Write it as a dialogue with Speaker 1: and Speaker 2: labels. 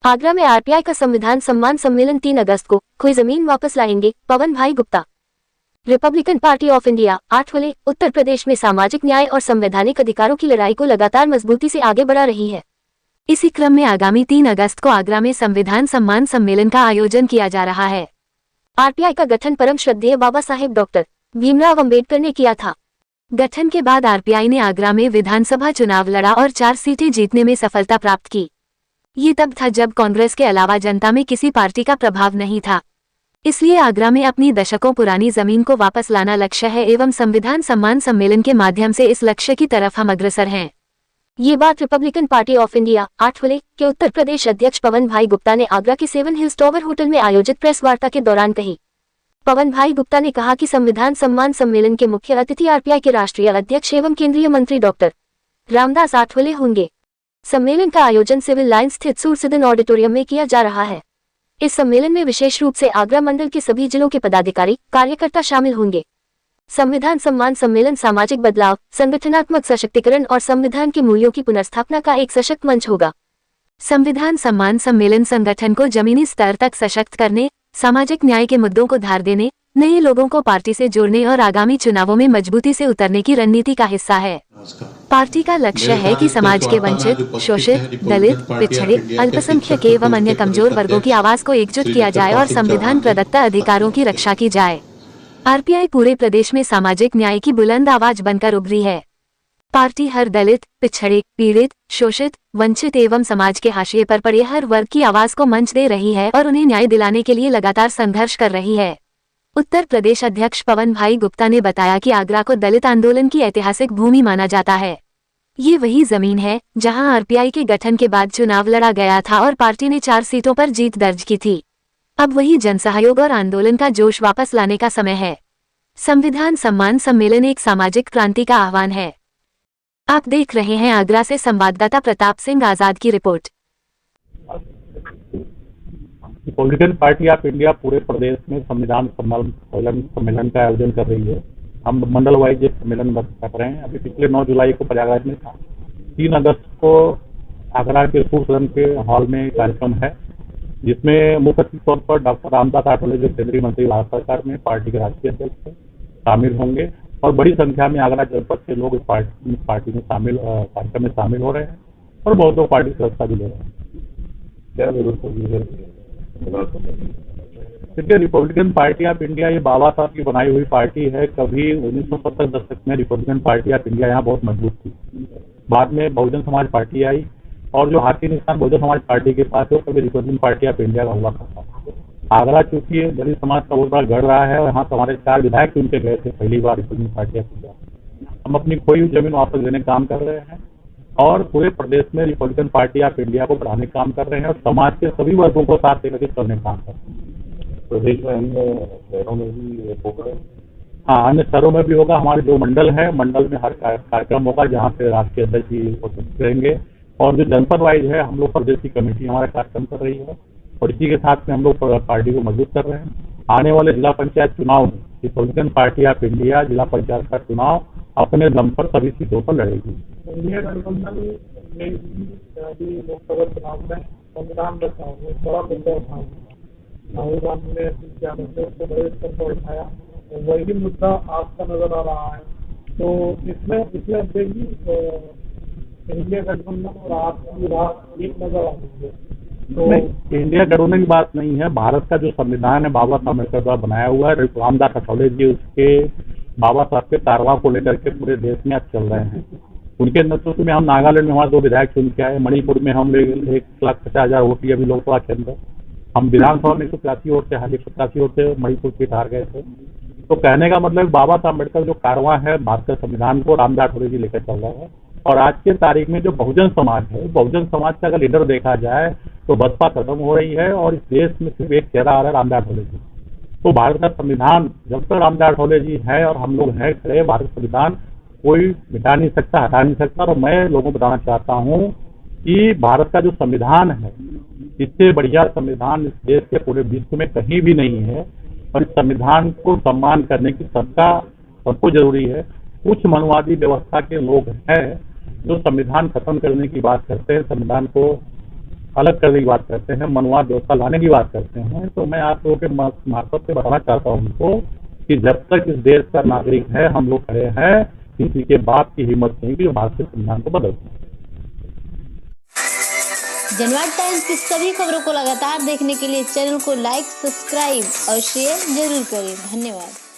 Speaker 1: आगरा में आरपीआई का संविधान सम्मान सम्मेलन 3 अगस्त को। कोई जमीन वापस लाएंगे, पवन भाई Gupta. Republican party of India 8 वाले उत्तर प्रदेश में सामाजिक न्याय और संवैधानिक अधिकारों की लड़ाई को लगातार मजबूती से आगे बढ़ा रही है। इसी क्रम में आगामी 3 अगस्त को आगरा में संविधान सम्मान सम्मेलन का आयोजन किया जा रहा है। आरपीआई का गठन परम श्रद्धेय बाबा साहेब डॉक्टर भीमराव अंबेडकर ने किया था। गठन के बाद आरपीआई ने आगरा में विधानसभा चुनाव लड़ा और 4 सीटें जीतने में सफलता प्राप्त की। ये तब था जब कांग्रेस के अलावा जनता में किसी पार्टी का प्रभाव नहीं था। इसलिए आगरा में अपनी दशकों पुरानी जमीन को वापस लाना लक्ष्य है एवं संविधान सम्मान सम्मेलन के माध्यम से इस लक्ष्य की तरफ हम अग्रसर हैं। ये बात रिपब्लिकन पार्टी ऑफ इंडिया 8 वाले के उत्तर प्रदेश अध्यक्ष पवन भाई गुप्ता ने आगरा के 7 हिल्स टावर होटल में आयोजित प्रेस वार्ता के दौरान कही। पवन भाई गुप्ता ने कहा कि संविधान सम्मान सम्मेलन के मुख्य अतिथि आरपीआई के राष्ट्रीय अध्यक्ष एवं केंद्रीय मंत्री डॉक्टर रामदास आठवले होंगे। सम्मेलन का आयोजन सिविल लाइन स्थित सूरसदन ऑडिटोरियम में किया जा रहा है। इस सम्मेलन में विशेष रूप से आगरा मंडल के सभी जिलों के पदाधिकारी कार्यकर्ता शामिल होंगे। संविधान सम्मान सम्मेलन सामाजिक बदलाव, संगठनात्मक सशक्तिकरण और संविधान के मूल्यों की पुनर्स्थापना का एक सशक्त मंच होगा। संविधान सम्मान सम्मेलन संगठन को जमीनी स्तर तक सशक्त करने, सामाजिक न्याय के मुद्दों को धार देने, नए लोगों को पार्टी से जोड़ने और आगामी चुनावों में मजबूती से उतरने की रणनीति का हिस्सा है। पार्टी का लक्ष्य है कि समाज के वंचित, शोषित, दलित, पिछड़े, अल्पसंख्यक एवं अन्य कमजोर वर्गों की आवाज को एकजुट किया जाए और संविधान प्रदत्त अधिकारों की रक्षा की जाए। आरपीआई पूरे प्रदेश में सामाजिक न्याय की बुलंद आवाज बनकर उभरी है। पार्टी हर दलित, पिछड़े, पीड़ित, शोषित, वंचित एवं समाज के हाशिए पर पड़े हर वर्ग की आवाज को मंच दे रही है और उन्हें न्याय दिलाने के लिए लगातार संघर्ष कर रही है। उत्तर प्रदेश अध्यक्ष पवन भाई गुप्ता ने बताया कि आगरा को दलित आंदोलन की ऐतिहासिक भूमि माना जाता है। ये वही जमीन है जहां आरपीआई के गठन के बाद चुनाव लड़ा गया था और पार्टी ने 4 सीटों पर जीत दर्ज की थी। अब वही जनसहयोग और आंदोलन का जोश वापस लाने का समय है। संविधान सम्मान सम्मेलन एक सामाजिक क्रांति का आह्वान है। आप देख रहे हैं आगरा से संवाददाता प्रताप सिंह आजाद की report.
Speaker 2: Republican party of India पूरे प्रदेश में संविधान सम्मेलन का आयोजन कर रही है। हम मंडल वाइज एक सम्मेलन कर रहे हैं। अभी पिछले 9 जुलाई को प्रयागराज में था। 3 अगस्त को आगरा के सूरसदन के हॉल में कार्यक्रम है, जिसमें मुख्य अतिथि तौर पर डॉक्टर रामदास आठवले जो केंद्रीय मंत्री भारत सरकार में पार्टी के राष्ट्रीय अध्यक्ष शामिल होंगे और बड़ी संख्या में आगरा जनपद से लोग इस पार्टी में कार्यक्रम में शामिल हो रहे हैं और बहुत लोग पार्टी सदस्यता भी ले रहे हैं। क्योंकि रिपब्लिकन पार्टी ऑफ इंडिया ये बाबा साहब की बनाई हुई पार्टी है। कभी 1970 दशक में रिपब्लिकन पार्टी ऑफ इंडिया यहाँ बहुत मजबूत थी। बाद में बहुजन समाज पार्टी आई और जो हाथी निशान बहुजन समाज पार्टी के पास है वो कभी रिपब्लिकन पार्टी ऑफ इंडिया का हुआ करता। आगरा चूंकि दलित समाज का बहुत बड़ा गढ़ रहा है और यहाँ तो हमारे 4 विधायक चुन के गए थे पहली बार रिपब्लिकन पार्टी ऑफ इंडिया। हम अपनी खोई हुई जमीन वापस देने का काम कर रहे हैं और पूरे प्रदेश में रिपब्लिकन पार्टी ऑफ इंडिया को बढ़ाने का काम कर रहे हैं और समाज के सभी वर्गों को साथ लेकर चलने का काम कर रहे हैं। प्रदेश में अन्य शहरों में भी होगा। हाँ, अन्य शहरों में भी होगा। हमारे 2 मंडल है, मंडल में हर कार्यक्रम होगा जहाँ पे राष्ट्रीय अध्यक्ष भी उपस्थित रहेंगे और जो जनपद वाइज है हम लोग प्रदेश की कमेटी हमारा कार्यक्रम कर रही है और इसी के साथ में हम लोग पार्टी को मजबूत कर रहे हैं। आने वाले जिला पंचायत चुनाव में रिपब्लिकन पार्टी ऑफ इंडिया जिला पंचायत का चुनाव अपने दम पर सभी सीटों पर लड़ेगी।
Speaker 3: इंडिया गठबंधन में लोकसभा चुनाव में संविधान रखा है, बड़ा मुद्दा उठाया, राहुल गांधी ने बड़े स्तर पर उठाया, वही मुद्दा आपका नजर आ रहा है। तो इसमें देखिए इंडिया गठबंधन और आपकी राह एक नजर आ रही है।
Speaker 2: तो इंडिया गठबंधन की बात नहीं है। भारत का जो संविधान है बाबा साहब अम्बेडकर द्वारा बनाया हुआ है। रामदास आठवले जी उसके बाबा साहब के कारवा को लेकर के पूरे देश में आज चल रहे हैं। उनके नेतृत्व में हम नागालैंड में हमारे 2 विधायक चुन के आए। मणिपुर में हम 1,50,000 वोट लिया अभी लोकसभा के अंदर। हम विधानसभा में 183 वोट से हाल 187 वोट से मणिपुर सीट हार गए थे। तो कहने का मतलब बाबा साहब अम्बेडकर जो कारवा है भारत के संविधान को रामदास आठवले जी लेकर चल रहे हैं। और आज के तारीख में जो बहुजन समाज है, बहुजन समाज का अगर लीडर देखा जाए तो बसपा खत्म हो रही है और इस देश में सिर्फ एक चेहरा आ रहा है रामदास आठवले जी। तो भारत का संविधान जब तक रामदास आठवले जी है और हम लोग हैं खड़े, भारत संविधान कोई मिटा नहीं सकता, हटा नहीं सकता। और मैं लोगों को बताना चाहता हूँ कि भारत का जो संविधान है इससे बढ़िया संविधान इस देश के पूरे विश्व में कहीं भी नहीं है और इस संविधान को सम्मान करने की सबको जरूरी है। कुछ मनवादी व्यवस्था के लोग हैं जो संविधान खत्म करने की बात करते हैं, संविधान को अलग करने की बात करते हैं, मनवाद व्यवस्था लाने की बात करते हैं, तो मैं आप लोगों के मार्फत से बताना चाहता हूँ उनको कि जब तक इस देश का नागरिक है, हम लोग खड़े हैं, किसी के बाप की हिम्मत नहीं कि भारतीय संविधान को बदल दें।
Speaker 4: जनवाद टाइम्स की सभी खबरों को लगातार देखने के लिए चैनल को लाइक, सब्सक्राइब और शेयर जरूर करें। धन्यवाद।